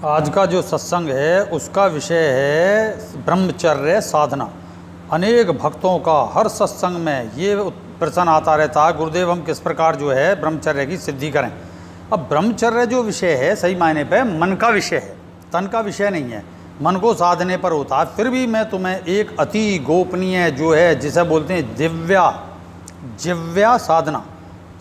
आज का जो सत्संग है उसका विषय है ब्रह्मचर्य साधना। अनेक भक्तों का हर सत्संग में ये प्रश्न आता रहता है, गुरुदेव हम किस प्रकार जो है ब्रह्मचर्य की सिद्धि करें। अब ब्रह्मचर्य जो विषय है सही मायने पे मन का विषय है, तन का विषय नहीं है, मन को साधने पर होता है। फिर भी मैं तुम्हें एक अति गोपनीय जो है जिसे बोलते हैं जिव्या साधना,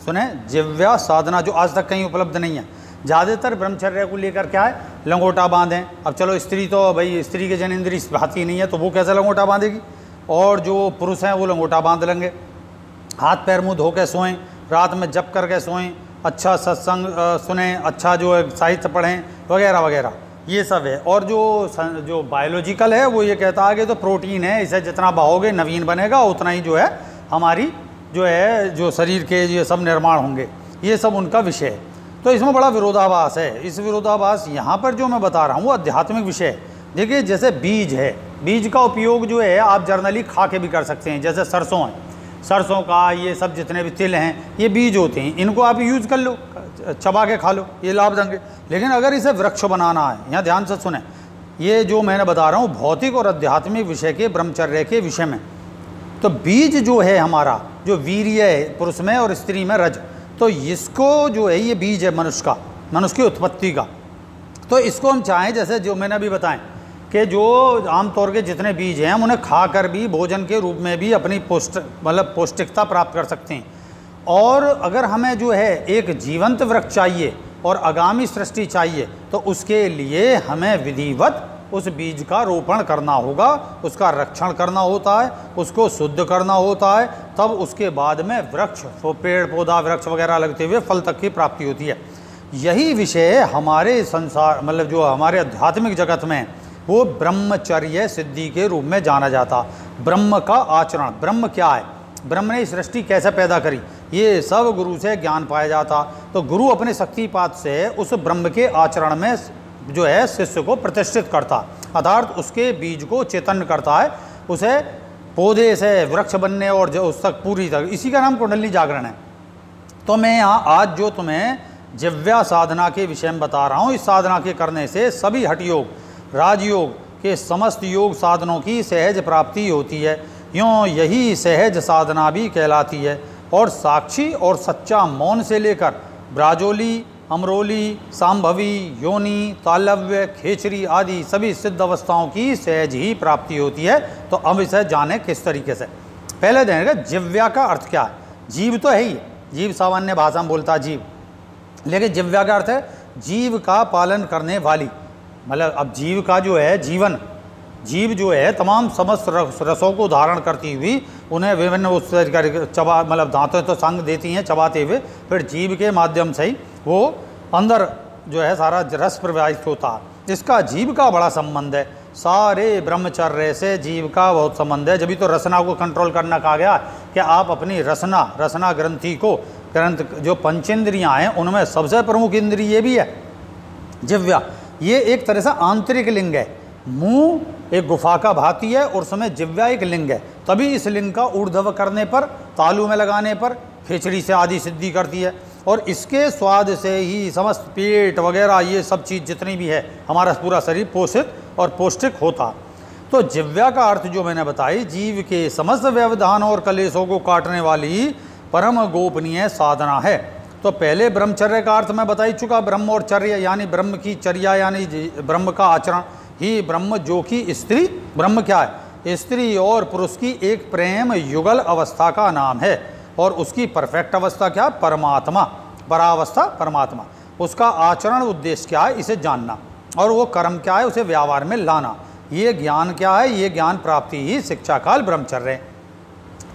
सुने, जिव्या साधना जो आज तक कहीं उपलब्ध नहीं है। ज़्यादातर ब्रह्मचर्य को लेकर क्या है, लंगोटा बांधें। अब चलो स्त्री तो भाई स्त्री के जनेंद्री भाती नहीं है तो वो कैसे लंगोटा बांधेगी, और जो पुरुष हैं वो लंगोटा बांध लेंगे। हाथ पैर मुँह धो के सोएं, रात में जप करके सोएं, अच्छा सत्संग सुने, अच्छा जो है साहित्य पढ़ें वगैरह वगैरह, ये सब है। और जो बायोलॉजिकल है वो ये कहता है कि तो प्रोटीन है, इसे जितना बहाओगे नवीन बनेगा, उतना ही जो है हमारी जो है जो शरीर के ये सब निर्माण होंगे, ये सब उनका विषय है। तो इसमें बड़ा विरोधाभास है। इस विरोधाभास यहाँ पर जो मैं बता रहा हूँ वो आध्यात्मिक विषय है। देखिए जैसे बीज है, बीज का उपयोग जो है आप जर्नली खा के भी कर सकते हैं। जैसे सरसों है, सरसों का ये सब जितने भी तिल हैं ये बीज होते हैं, इनको आप यूज़ कर लो, चबा के खा लो, ये लाभ देंगे। लेकिन अगर इसे वृक्ष बनाना है, यहाँ ध्यान से सुने, ये जो मैंने बता रहा हूँ भौतिक और आध्यात्मिक विषय के ब्रह्मचर्य के विषय में। तो बीज जो है हमारा, जो वीर्य है पुरुष में और स्त्री में रज, तो इसको जो है ये बीज है मनुष्य की उत्पत्ति का। तो इसको हम चाहें, जैसे जो मैंने अभी बताएं कि जो आमतौर के जितने बीज हैं हम उन्हें खाकर भी भोजन के रूप में भी अपनी पौष्टिकता प्राप्त कर सकते हैं। और अगर हमें जो है एक जीवंत वृक्ष चाहिए और आगामी सृष्टि चाहिए तो उसके लिए हमें विधिवत उस बीज का रोपण करना होगा, उसका रक्षण करना होता है, उसको शुद्ध करना होता है, तब उसके बाद में वृक्ष, पेड़ पौधा वृक्ष वगैरह लगते हुए फल तक की प्राप्ति होती है। यही विषय हमारे संसार मतलब जो हमारे आध्यात्मिक जगत में वो ब्रह्मचर्य सिद्धि के रूप में जाना जाता। ब्रह्म का आचरण, ब्रह्म क्या है, ब्रह्म ने सृष्टि कैसे पैदा करी, ये सब गुरु से ज्ञान पाया जाता। तो गुरु अपने शक्तिपात से उस ब्रह्म के आचरण में जो है शिष्य को प्रतिष्ठित करता, अर्थात उसके बीज को चैतन्य करता है, उसे पौधे से वृक्ष बनने और जो उस तक पूरी तक, इसी का नाम कुंडली जागरण है। तो मैं यहाँ आज जो तुम्हें जिव्या साधना के विषय में बता रहा हूँ, इस साधना के करने से सभी हठ योग, राजयोग के समस्त योग साधनों की सहज प्राप्ति होती है। यूँ यही सहज साधना भी कहलाती है। और साक्षी और सच्चा मौन से लेकर ब्राजोली, अमरोली, सांभवी, योनि, तालव्य, खेचरी आदि सभी सिद्ध अवस्थाओं की सहज ही प्राप्ति होती है। तो अब इसे जाने किस तरीके से। पहले देखेंगे जिव्या का अर्थ क्या है। जीव तो है ही, जीव सामान्य भाषा में बोलता है जीव, लेकिन जिव्या का अर्थ है जीव का पालन करने वाली, मतलब अब जीव का जो है जीवन, जीव जो है तमाम समस्त रसों को धारण करती हुई उन्हें विभिन्न उस चबा मतलब दांतों तो संग देती हैं चबाते हुए, फिर जीव के माध्यम से ही वो अंदर जो है सारा रस प्रवाहित होता है। इसका जीव का बड़ा संबंध है, सारे ब्रह्मचर्य से जीव का बहुत संबंध है। जब तो रसना को कंट्रोल करना कहा गया कि आप अपनी रसना ग्रंथि को, ग्रंथ जो पंचेंद्रियाँ हैं उनमें सबसे प्रमुख इंद्रिय ये भी है जिव्या। ये एक तरह से आंतरिक लिंग है, मुंह एक गुफा का भाती है और उसमें जिव्या एक लिंग है। तभी इस लिंग का ऊर्ध्व करने पर, तालू में लगाने पर खेचड़ी से आदि सिद्धि करती है। और इसके स्वाद से ही समस्त पेट वगैरह ये सब चीज़ जितनी भी है हमारा पूरा शरीर पोषित और पौष्टिक होता। तो जिव्या का अर्थ जो मैंने बताई, जीव के समस्त व्यवधान और कलेशों को काटने वाली परम गोपनीय साधना है। तो पहले ब्रह्मचर्य का अर्थ मैं बता ही चुका, ब्रह्म और चर्या यानी ब्रह्म की चर्या यानी ब्रह्म का आचरण ही ब्रह्म, जो कि स्त्री, ब्रह्म क्या है, स्त्री और पुरुष की एक प्रेम युगल अवस्था का नाम है। और उसकी परफेक्ट अवस्था क्या, परमात्मा, परावस्था परमात्मा। उसका आचरण उद्देश्य क्या है, इसे जानना, और वो कर्म क्या है, उसे व्यवहार में लाना। ये ज्ञान क्या है, ये ज्ञान प्राप्ति ही शिक्षा काल ब्रह्मचर्य।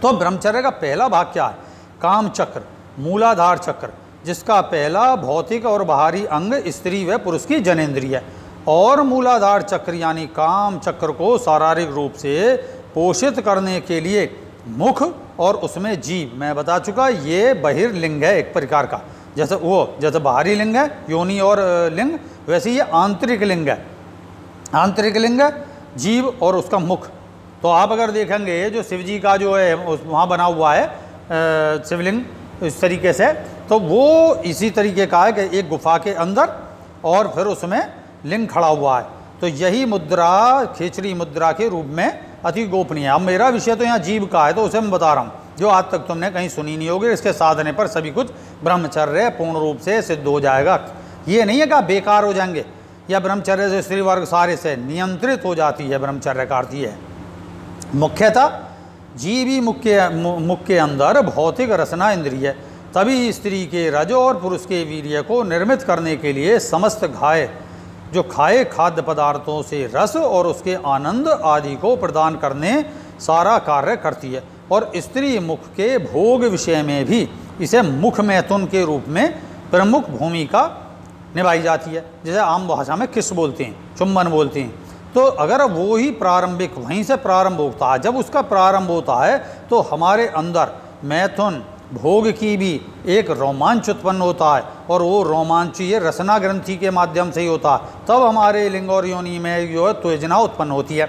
तो ब्रह्मचर्य का पहला भाग क्या है, काम चक्र, मूलाधार चक्र, जिसका पहला भौतिक और बाहरी अंग स्त्री व पुरुष की जनेंद्रिय है। और मूलाधार चक्र यानी काम चक्र को शारीरिक रूप से पोषित करने के लिए मुख और उसमें जीव, मैं बता चुका ये बहिर्लिंग है एक प्रकार का। जैसे बाहरी लिंग है योनि और लिंग, वैसे ये आंतरिक लिंग है, आंतरिक लिंग है जीव और उसका मुख। तो आप अगर देखेंगे जो शिव जी का जो है वहाँ बना हुआ है शिवलिंग इस तरीके से, तो वो इसी तरीके का है कि एक गुफा के अंदर और फिर उसमें लिंग खड़ा हुआ है। तो यही मुद्रा खेचरी मुद्रा के रूप में अति गोपनीय है। अब मेरा विषय तो यहाँ जीव का है, तो उसे मैं बता रहा हूँ जो आज तक तुमने कहीं सुनी नहीं होगी। इसके साधने पर सभी कुछ ब्रह्मचर्य पूर्ण रूप से सिद्ध हो जाएगा। ये नहीं है कि बेकार हो जाएंगे, या ब्रह्मचर्य से स्त्री वर्ग सारे से नियंत्रित हो जाती है। ब्रह्मचर्य का अर्थ है मुख्यतः जीवी मुख के अंदर भौतिक रसना इंद्रिय, तभी स्त्री के रज और पुरुष के वीर्य को निर्मित करने के लिए समस्त खाए खाद्य पदार्थों से रस और उसके आनंद आदि को प्रदान करने सारा कार्य करती है। और स्त्री मुख के भोग विषय में भी इसे मुख मैथुन के रूप में प्रमुख भूमिका निभाई जाती है। जैसे आम भाषा में किस बोलते हैं, चुम्बन बोलते हैं। तो अगर वो ही प्रारंभिक वहीं से प्रारंभ होता है, जब उसका प्रारंभ होता है तो हमारे अंदर मैथुन भोग की भी एक रोमांच उत्पन्न होता है, और वो रोमांच ये रसना ग्रंथि के माध्यम से ही होता है। तब हमारे लिंग और योनि में जो है त्वेजना उत्पन्न होती है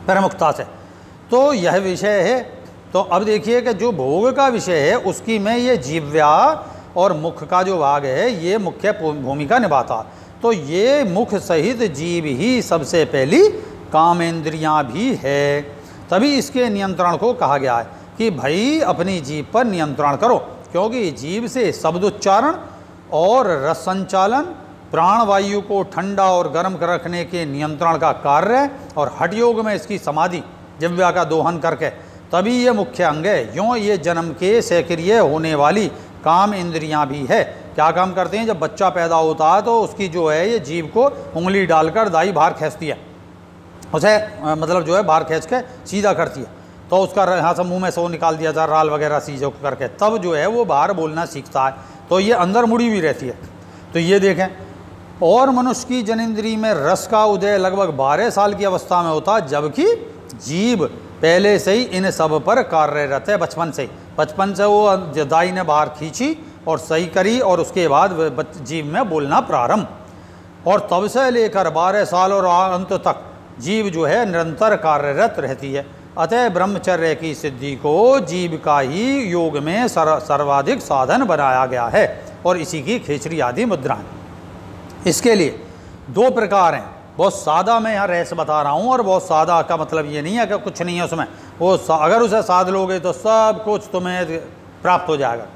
प्रमुखता से। तो यह विषय है। तो अब देखिए कि जो भोग का विषय है उसकी में ये जीव्या और मुख का जो भाग है ये मुख्य भूमिका निभाता है। तो ये मुख सहित जीव ही सबसे पहली कामेंद्रियां भी है। तभी इसके नियंत्रण को कहा गया है कि भाई अपनी जीभ पर नियंत्रण करो, क्योंकि जीभ से शब्दोच्चारण और रस संचालन, प्राणवायु को ठंडा और गर्म रखने के नियंत्रण का कार्य है। और हठ योग में इसकी समाधि जिह्वा का दोहन करके, तभी ये मुख्य अंग है। यूँ ये जन्म के सक्रिय होने वाली काम इंद्रियां भी है। क्या काम करते हैं? जब बच्चा पैदा होता है तो उसकी जो है ये जीभ को उंगली डालकर दाई बाहर खींचती है, उसे मतलब जो है बाहर खींच के सीधा करती है। तो उसका यहाँ से मुंह में से वो निकाल दिया जाए राल वगैरह सीधे करके, तब जो है वो बाहर बोलना सीखता है। तो ये अंदर मुड़ी हुई रहती है। तो ये देखें, और मनुष्य की जनेंद्री में रस का उदय लगभग 12 साल की अवस्था में होता है, जबकि जीभ पहले से ही इन सब पर कार्यरत है। बचपन से वो दाई ने बाहर खींची और सही करी, और उसके बाद जीभ में बोलना प्रारंभ, और तब से लेकर 12 साल और अंत तक जीभ जो है निरंतर कार्यरत रहती है। अतः ब्रह्मचर्य की सिद्धि को जीव का ही योग में सर्वाधिक साधन बनाया गया है, और इसी की खेचरी आदि मुद्राएं। इसके लिए 2 प्रकार हैं। बहुत सादा मैं यहाँ रहस्य बता रहा हूँ, और बहुत सादा का मतलब ये नहीं है कि कुछ नहीं है उसमें। वो अगर उसे साध लोगे तो सब कुछ तुम्हें प्राप्त हो जाएगा।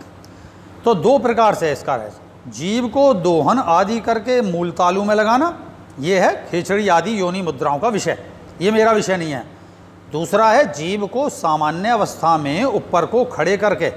तो 2 प्रकार से इसका रहस्य। जीव को दोहन आदि करके मूल तालु में लगाना, ये है खेचरी आदि योनि मुद्राओं का विषय। ये मेरा विषय नहीं है। दूसरा है जीव को सामान्य अवस्था में ऊपर को खड़े करके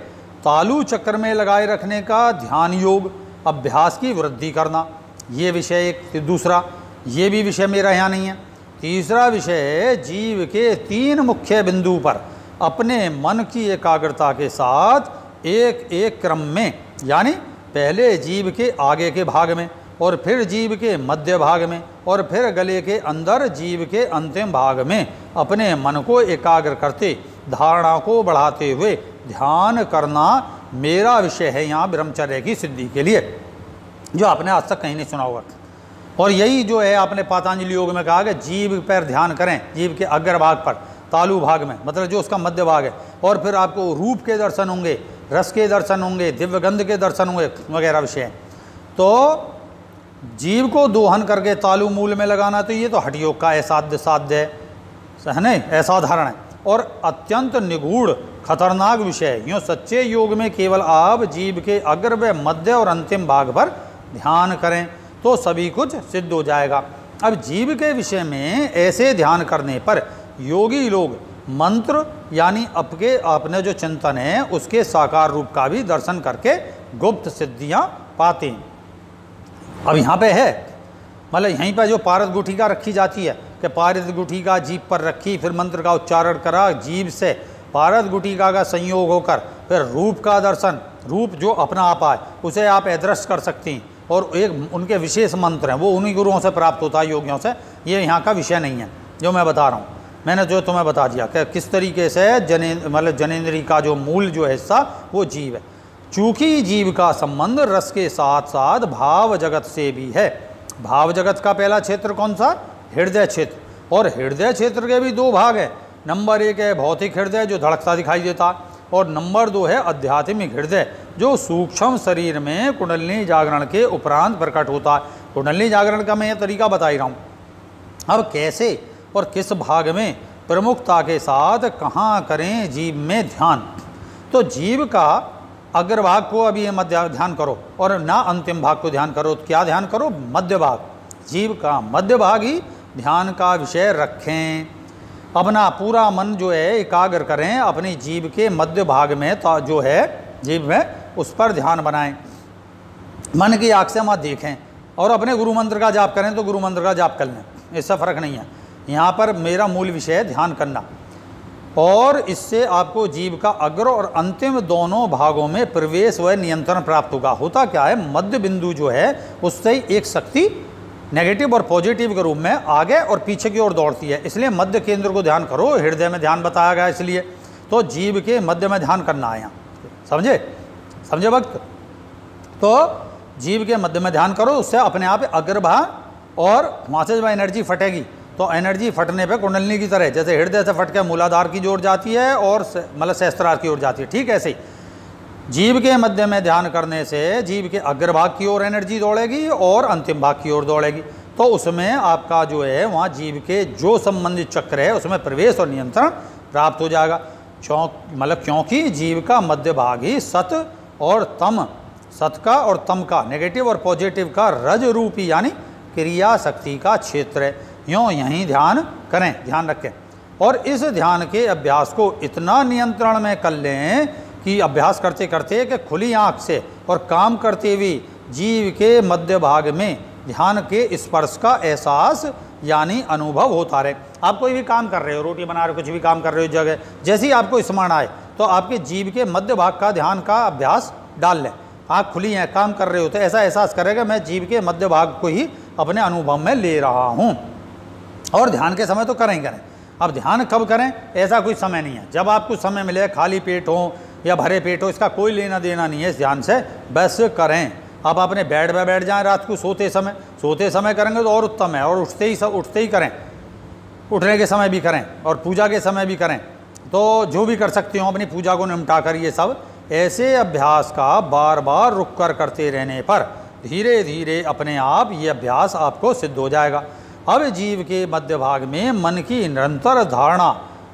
तालु चक्र में लगाए रखने का ध्यान योग अभ्यास की वृद्धि करना। ये विषय एक। दूसरा, ये भी विषय मेरा यहाँ नहीं है। तीसरा विषय है जीव के 3 मुख्य बिंदु पर अपने मन की एकाग्रता के साथ एक एक क्रम में, यानी पहले जीव के आगे के भाग में, और फिर जीव के मध्य भाग में, और फिर गले के अंदर जीव के अंतिम भाग में अपने मन को एकाग्र करते धारणा को बढ़ाते हुए ध्यान करना मेरा विषय है यहाँ ब्रह्मचर्य की सिद्धि के लिए, जो आपने आज तक कहीं नहीं सुना होगा। और यही जो है आपने पातंजलि योग में कहा कि जीव पर ध्यान करें, जीव के अग्र भाग पर, तालु भाग में, मतलब जो उसका मध्य भाग है। और फिर आपको रूप के दर्शन होंगे, रस के दर्शन होंगे, दिव्य गंध के दर्शन होंगे वगैरह विषय। तो जीव को दोहन करके तालु मूल में लगाना, तो ये तो हठ योग का साध्य है नहीं, असाधारण है और अत्यंत निगूढ़ खतरनाक विषय है। यूँ सच्चे योग में केवल आप जीव के अग्र व मध्य और अंतिम भाग पर ध्यान करें तो सभी कुछ सिद्ध हो जाएगा। अब जीव के विषय में ऐसे ध्यान करने पर योगी लोग मंत्र यानी अपने जो चिंतन है उसके साकार रूप का भी दर्शन करके गुप्त सिद्धियां पाते हैं। अब यहाँ पे है, मतलब यहीं पर जो पारद गुठिका रखी जाती है कि पारद गुठिका जीभ पर रखी, फिर मंत्र का उच्चारण करा, जीभ से पारद गुठिका का संयोग होकर फिर रूप का दर्शन, रूप जो अपना आप आए उसे आप अदृश्य कर सकती हैं। और एक उनके विशेष मंत्र हैं, वो उन्हीं गुरुओं से प्राप्त होता है, योगियों से। ये यहाँ का विषय नहीं है जो मैं बता रहा हूँ। मैंने जो तुम्हें बता दिया कि किस तरीके से जनेंद्री का जो मूल जो हिस्सा वो जीव है। चूँकि जीव का संबंध रस के साथ साथ भाव जगत से भी है। भाव जगत का पहला क्षेत्र कौन सा? हृदय क्षेत्र। और हृदय क्षेत्र के भी 2 भाग हैं। नंबर 1 है भौतिक हृदय जो धड़कता दिखाई देता है, और नंबर 2 है आध्यात्मिक हृदय जो सूक्ष्म शरीर में कुंडलिनी जागरण के उपरांत प्रकट होता है। कुंडली जागरण का मैं ये तरीका बता ही रहा हूँ। अब कैसे और किस भाग में प्रमुखता के साथ कहाँ करें जीव में ध्यान। तो जीव का अग्रभाग को अभी मध्य ध्यान करो और ना अंतिम भाग को ध्यान करो। तो क्या ध्यान करो? मध्य भाग, जीव का मध्य भाग ही ध्यान का विषय रखें। अपना पूरा मन जो है एकाग्र करें अपनी जीव के मध्य भाग में, तो जो है जीव में उस पर ध्यान बनाएं। मन की आँख से मत देखें और अपने गुरु मंत्र का जाप करें तो गुरु मंत्र का जाप कर लें, इससे फ़र्क नहीं है। यहाँ पर मेरा मूल विषय है ध्यान करना, और इससे आपको जीव का अग्र और अंतिम दोनों भागों में प्रवेश व नियंत्रण प्राप्त होगा। होता क्या है, मध्य बिंदु जो है उससे एक शक्ति नेगेटिव और पॉजिटिव के रूप में आगे और पीछे की ओर दौड़ती है। इसलिए मध्य केंद्र को ध्यान करो, हृदय में ध्यान बताया गया इसलिए। तो जीव के मध्य में ध्यान करना है यहाँ, समझे वक्त। तो जीव के मध्य में ध्यान करो, उससे अपने आप अग्रभाग और वहाँ से जब एनर्जी फटेगी तो एनर्जी फटने पे कुंडलिनी की तरह, जैसे हृदय से फट के मूलाधार की ओर जाती है और मतलब सहस्त्रार की ओर जाती है, ठीक ऐसे ही जीव के मध्य में ध्यान करने से जीव के अग्रभाग की ओर एनर्जी दौड़ेगी और अंतिम भाग की ओर दौड़ेगी। तो उसमें आपका जो है वहाँ जीव के जो संबंधित चक्र है उसमें प्रवेश और नियंत्रण प्राप्त हो जाएगा। क्योंकि जीव का मध्य भाग ही सत का और तम का, नेगेटिव और पॉजिटिव का रज रूपी यानी क्रिया शक्ति का क्षेत्र है। यूँ यहीं ध्यान करें, ध्यान रखें, और इस ध्यान के अभ्यास को इतना नियंत्रण में कर लें कि अभ्यास करते करते कि खुली आँख से और काम करते हुए जीव के मध्य भाग में ध्यान के स्पर्श का एहसास यानी अनुभव होता रहे। आप कोई भी काम कर रहे हो, रोटी बना रहे हो, कुछ भी काम कर रहे हो, जगह जैसे ही आपको स्मरण आए तो आपके जीव के मध्य भाग का ध्यान का अभ्यास डाल लें। आँख खुली है, काम कर रहे हो तो ऐसा एहसास करेगा मैं जीव के मध्य भाग को ही अपने अनुभव में ले रहा हूँ। और ध्यान के समय तो करें ही करें। अब ध्यान कब करें, ऐसा कोई समय नहीं है। जब आपको समय मिले, खाली पेट हो या भरे पेट हो, इसका कोई लेना देना नहीं है इस ध्यान से, बस करें। आप अपने बेड पे बैठ जाएं रात को सोते समय करेंगे तो और उत्तम है, और उठते ही करें, उठने के समय भी करें और पूजा के समय भी करें। तो जो भी कर सकते हो अपनी पूजा को निपटा कर, ये सब ऐसे अभ्यास का बार बार रुक कर करते रहने पर धीरे धीरे अपने आप ये अभ्यास आपको सिद्ध हो जाएगा। अब जीव के मध्य भाग में मन की निरंतर धारणा,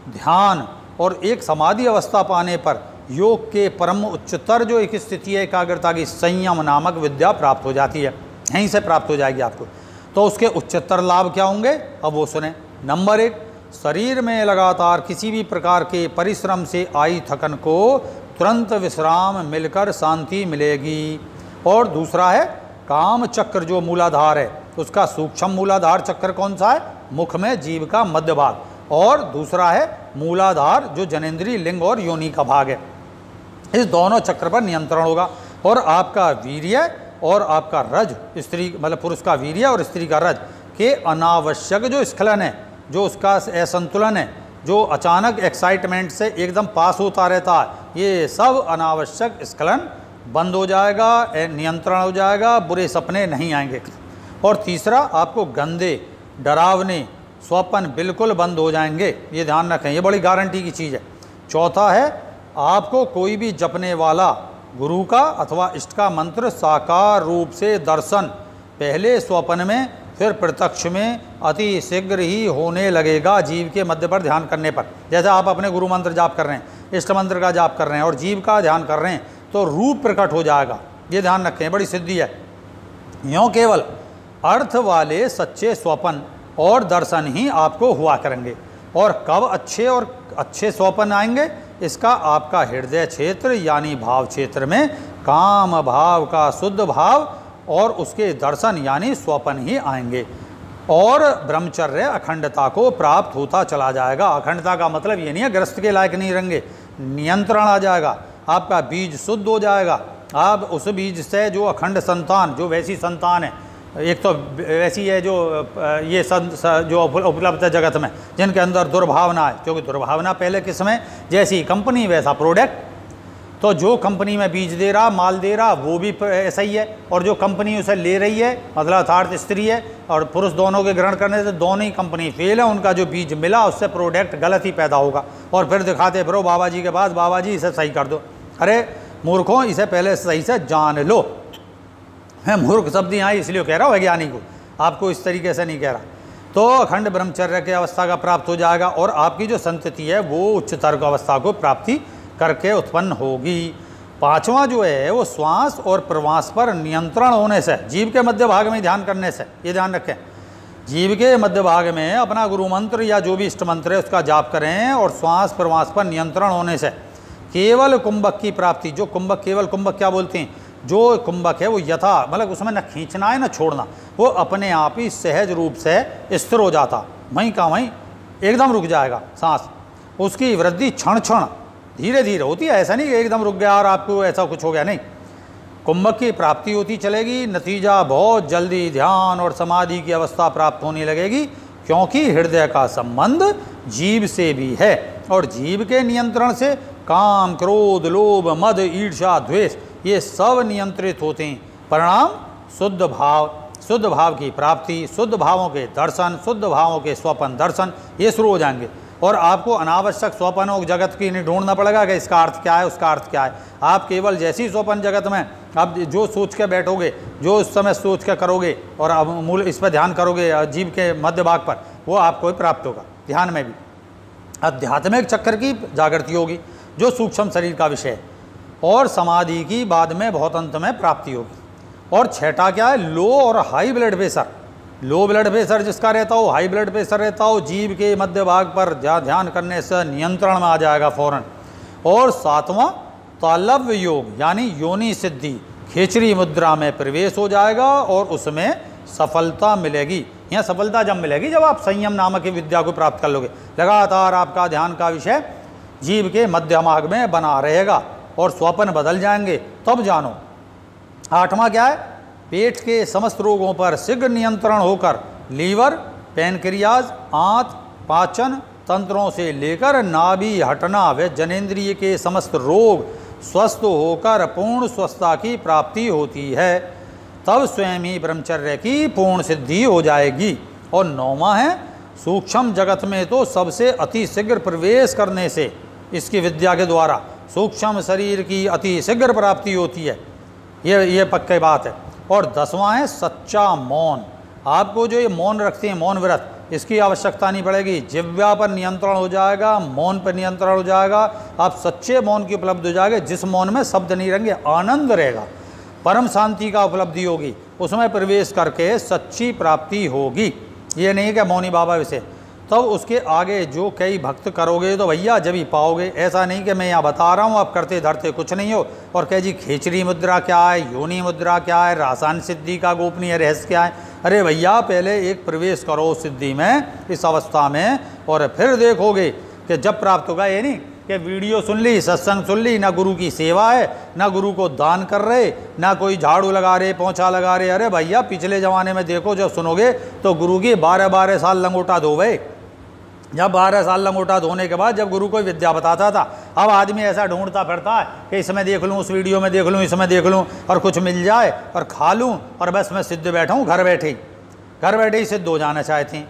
ध्यान और एक समाधि अवस्था पाने पर योग के परम उच्चतर जो एक स्थिति है एकाग्रता की, संयम नामक विद्या प्राप्त हो जाती है, यहीं से प्राप्त हो जाएगी आपको। तो उसके उच्चतर लाभ क्या होंगे, अब वो सुने। नंबर 1, शरीर में लगातार किसी भी प्रकार के परिश्रम से आई थकन को तुरंत विश्राम मिलकर शांति मिलेगी। और दूसरा है काम चक्र जो मूलाधार है उसका सूक्ष्म मूलाधार चक्र कौन सा है, मुख में जीव का मध्य भाग, और दूसरा है मूलाधार जो जनेंद्रीय लिंग और योनि का भाग है। इस दोनों चक्र पर नियंत्रण होगा और आपका वीर्य और आपका रज, स्त्री मतलब पुरुष का वीर्य और स्त्री का रज के अनावश्यक जो स्खलन है, जो उसका असंतुलन है, जो अचानक एक्साइटमेंट से एकदम पास होता रहता है, ये सब अनावश्यक स्खलन बंद हो जाएगा, नियंत्रण हो जाएगा, बुरे सपने नहीं आएंगे। और तीसरा, आपको गंदे डरावने स्वप्न बिल्कुल बंद हो जाएंगे, ये ध्यान रखें, ये बड़ी गारंटी की चीज़ है। चौथा है, आपको कोई भी जपने वाला गुरु का अथवा इष्ट का मंत्र साकार रूप से दर्शन पहले स्वप्न में फिर प्रत्यक्ष में अति शीघ्र ही होने लगेगा जीव के मध्य पर ध्यान करने पर। जैसे आप अपने गुरु मंत्र जाप कर रहे हैं, इष्ट मंत्र का जाप कर रहे हैं और जीव का ध्यान कर रहे हैं तो रूप प्रकट हो जाएगा, ये ध्यान रखें, बड़ी सिद्धि है। यूँ केवल अर्थ वाले सच्चे स्वप्न और दर्शन ही आपको हुआ करेंगे। और कब अच्छे स्वप्न आएंगे, इसका आपका हृदय क्षेत्र यानी भाव क्षेत्र में काम भाव का शुद्ध भाव और उसके दर्शन यानी स्वप्न ही आएंगे, और ब्रह्मचर्य अखंडता को प्राप्त होता चला जाएगा। अखंडता का मतलब ये नहीं है ग्रस्त के लायक नहीं रहेंगे, नियंत्रण आ जाएगा, आपका बीज शुद्ध हो जाएगा। आप उस बीज से जो अखंड संतान, जो वैसी संतान है, एक तो ऐसी है जो ये जो उपलब्ध है जगत में, जिनके अंदर दुर्भावना है, क्योंकि दुर्भावना पहले किसमें, जैसी कंपनी वैसा प्रोडक्ट। तो जो कंपनी में बीज दे रहा, माल दे रहा, वो भी ऐसा ही है, और जो कंपनी उसे ले रही है, मतलब अर्थात स्त्री है और पुरुष दोनों के ग्रहण करने से दोनों ही कंपनी फेल है। उनका जो बीज मिला उससे प्रोडक्ट गलत ही पैदा होगा, और फिर दिखाते फिरो बाबा जी के पास, बाबा जी इसे सही कर दो। अरे मूर्खों, इसे पहले सही से जान लो। मैं मूर्ख शब्द यहाँ इसलिए कह रहा हूँ वैज्ञानिक को, आपको इस तरीके से नहीं कह रहा। तो अखंड ब्रह्मचर्य की अवस्था का प्राप्त हो जाएगा और आपकी जो संतति है वो उच्चतर अवस्था को प्राप्ति करके उत्पन्न होगी। पांचवा जो है वो श्वास और प्रवास पर नियंत्रण होने से, जीव के मध्य भाग में ध्यान करने से, ये ध्यान रखें, जीव के मध्य भाग में अपना गुरु मंत्र या जो भी इष्ट मंत्र है उसका जाप करें और श्वास प्रवास पर नियंत्रण होने से केवल कुंभक की प्राप्ति। जो कुंभक, केवल कुंभक क्या बोलते हैं, जो कुंभक है वो यथा मतलब उसमें न खींचना है न छोड़ना, वो अपने आप ही सहज रूप से स्थिर हो जाता, वहीं का वहीं एकदम रुक जाएगा सांस। उसकी वृद्धि क्षण क्षण धीरे धीरे होती है, ऐसा नहीं कि एकदम रुक गया और आपको ऐसा कुछ हो गया, नहीं। कुंभक की प्राप्ति होती चलेगी, नतीजा बहुत जल्दी ध्यान और समाधि की अवस्था प्राप्त होने लगेगी, क्योंकि हृदय का संबंध जीव से भी है और जीव के नियंत्रण से काम, क्रोध, लोभ, मद, ईर्ष्या, द्वेष ये सब नियंत्रित होते हैं। परिणाम शुद्ध भाव, शुद्ध भाव की प्राप्ति, शुद्ध भावों के दर्शन, शुद्ध भावों के स्वपन दर्शन ये शुरू हो जाएंगे और आपको अनावश्यक स्वपनों जगत की नहीं ढूंढना पड़ेगा कि इसका अर्थ क्या है, उसका अर्थ क्या है। आप केवल जैसी स्वपन जगत में आप जो सोच के बैठोगे, जो उस समय सोच के करोगे और अब मूल इस पर ध्यान करोगे जीव के मध्य भाग पर, वो आपको प्राप्त होगा। ध्यान में भी आध्यात्मिक चक्कर की जागृति होगी जो सूक्ष्म शरीर का विषय है, और समाधि की बाद में बहुत अंत में प्राप्ति होगी। और छठा क्या है, लो और high blood pressure. Low blood pressure जिसका रहता हो, हाई ब्लड प्रेशर रहता हो, जीव के मध्य भाग पर ध्यान करने से नियंत्रण में आ जाएगा फौरन। और सातवां तालव्य योग यानी योनि सिद्धि, खेचरी मुद्रा में प्रवेश हो जाएगा और उसमें सफलता मिलेगी। यहाँ सफलता जब मिलेगी जब आप संयम नामक की विद्या को प्राप्त कर लोगे। लगातार आपका ध्यान का विषय जीव के मध्य भाग में बना रहेगा और स्वपन बदल जाएंगे, तब जानो। आठवां क्या है, पेट के समस्त रोगों पर शीघ्र नियंत्रण होकर लीवर, पैनक्रियाज, आंत, पाचन तंत्रों से लेकर नाभि हटना व जनेंद्रिय के समस्त रोग स्वस्थ होकर पूर्ण स्वस्थता की प्राप्ति होती है। तब स्वयं ही ब्रह्मचर्य की पूर्ण सिद्धि हो जाएगी। और नौवां है, सूक्ष्म जगत में तो सबसे अति शीघ्र प्रवेश करने से, इसकी विद्या के द्वारा सूक्ष्म शरीर की अति शीघ्र प्राप्ति होती है, ये पक्की बात है। और 10वां है सच्चा मौन। आपको जो ये मौन रखते हैं, मौन व्रत, इसकी आवश्यकता नहीं पड़ेगी, जिह्वा पर नियंत्रण हो जाएगा, मौन पर नियंत्रण हो जाएगा, आप सच्चे मौन की उपलब्ध हो जाएगा, जिस मौन में शब्द नहीं रहेंगे, आनंद रहेगा, परम शांति का उपलब्धि होगी, उसमें प्रवेश करके सच्ची प्राप्ति होगी। ये नहीं कि मौनी बाबा वैसे, तब उसके आगे जो कई भक्त करोगे तो भैया जब ही पाओगे। ऐसा नहीं कि मैं यहाँ बता रहा हूँ आप करते धरते कुछ नहीं हो और कह जी खेचरी मुद्रा क्या है, योनि मुद्रा क्या है, रासान सिद्धि का गोपनीय रहस्य क्या है। अरे भैया पहले एक प्रवेश करो सिद्धि में, इस अवस्था में, और फिर देखोगे कि जब प्राप्त होगा। ये नहीं कि वीडियो सुन ली, सत्संग सुन ली, ना गुरु की सेवा है, ना गुरु को दान कर रहे, ना कोई झाड़ू लगा रहे, पोंछा लगा रहे। अरे भैया पिछले ज़माने में देखो, जब सुनोगे तो गुरु की 12-12 साल लंगोटा धोवे। जब 12 साल लंगोटा धोने के बाद जब गुरु को विद्या बताता था, अब आदमी ऐसा ढूंढता फिरता है कि इसमें देख लूँ, उस वीडियो में देख लूँ, इसमें देख लूँ और कुछ मिल जाए और खा लूँ और बस मैं सिद्ध बैठा हूँ, घर बैठे ही सिद्ध हो जाना चाहती हैं।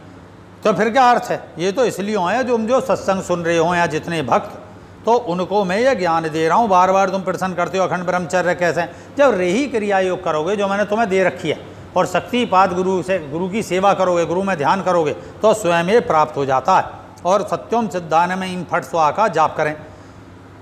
तो फिर क्या अर्थ है? ये तो इसलिए हैं जो सत्संग सुन रहे हो या जितने भक्त, तो उनको मैं ये ज्ञान दे रहा हूँ। बार बार तुम प्रश्न करते हो अखंड ब्रह्मचर्य कैसे, जब रही क्रिया योग करोगे जो मैंने तुम्हें दे रखी है और शक्तिपात गुरु की सेवा करोगे, गुरु में ध्यान करोगे, तो स्वयं ये प्राप्त हो जाता है। और सत्यम सिद्धान में इन फट स्वाहा का जाप करें।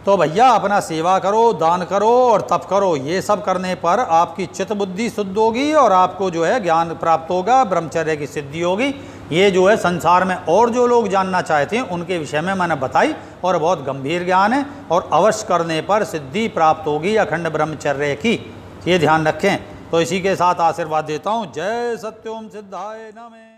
तो भैया अपना सेवा करो, दान करो और तप करो। ये सब करने पर आपकी चित्त बुद्धि शुद्ध होगी और आपको जो है ज्ञान प्राप्त होगा, ब्रह्मचर्य की सिद्धि होगी। ये जो है संसार में और जो लोग जानना चाहते हैं उनके विषय में मैंने बताई और बहुत गंभीर ज्ञान है और अवश्य करने पर सिद्धि प्राप्त होगी अखंड ब्रह्मचर्य की। ये ध्यान रखें। तो इसी के साथ आशीर्वाद देता हूँ। जय सत्योम सिद्धाय नमः।